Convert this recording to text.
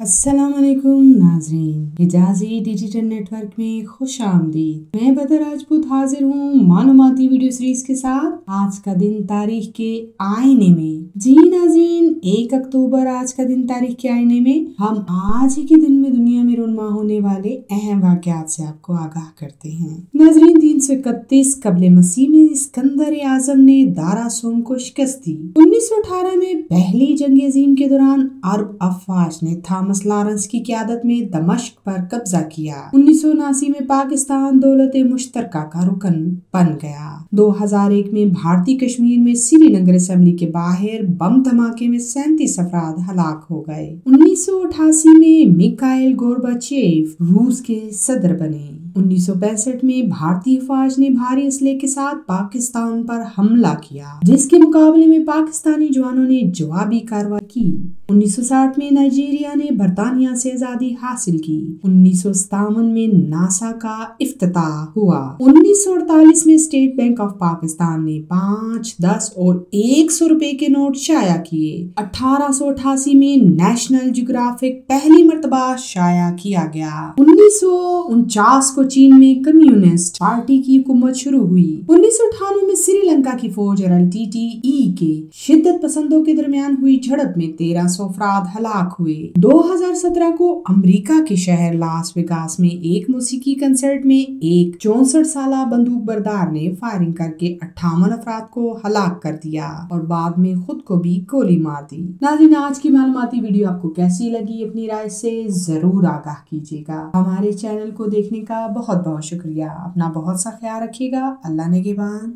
अस्सलामुअलैकुम नाजरीन, हिजाजी digital network में खुश आमदीद। मैं बदर राजपूत हाजिर हूँ मालूमाती वीडियो सीरीज के साथ। आज का दिन तारीख के आईने में। जी नाजरीन, 1 अक्टूबर आज का दिन तारीख के आईने में हम आज ही के दिन में दुनिया में रुनमा होने वाले अहम वाक़यात से आपको आगाह करते हैं। नाजरीन, 331 कबले मसीह में इस्कंदर आजम ने दारा सोम को शिकस्त दी। 1918 में पहली जंग अजीम के दौरान अरब अफवाज ने थॉमस लॉरेंस की क़यादत में दमश्क पर कब्जा किया। 1979 में पाकिस्तान दौलत मुश्तरका का रुकन बन गया। 2001 में भारतीय कश्मीर में श्रीनगर असेंबली के बाहर बम धमाके में 37 अफराद हलाक हो गए। 1988 में मिखाइल गोर्बाचेव रूस के सदर बने। 1965 में भारतीय फौज ने भारी असले के साथ पाकिस्तान पर हमला किया, जिसके मुकाबले में पाकिस्तानी जवानों ने जवाबी कार्रवाई की। 1960 में नाइजीरिया ने बरतानिया से आजादी हासिल की। 1957 में नासा का इफ्तिताह हुआ। 1948 में स्टेट बैंक ऑफ पाकिस्तान ने 5, 10 और 100 रुपए के नोट शाया किए। 1888 में नेशनल ज्योग्राफिक पहली मर्तबा शाया किया गया। 1949 को चीन में कम्युनिस्ट पार्टी की हुकूमत शुरू हुई। 1998 में श्रीलंका की फौज और LTTE के शिद्दत पसंदों के दरमियान हुई झड़प में 1300 अफराद हलाक हुए। 2017 को अमेरिका के शहर लास वेगास में एक मौसीकी कंसर्ट में एक 64 साला बंदूक बरदार ने फायरिंग करके 58 अफराद को हलाक कर दिया और बाद में खुद को भी गोली मार दी। नाज़रीन, आज की मालूमाती वीडियो आपको कैसी लगी, अपनी राय से जरूर आगाह कीजिएगा। हमारे चैनल को देखने का बहुत बहुत शुक्रिया। अपना बहुत सा ख्याल रखिएगा। अल्लाह निगहबान।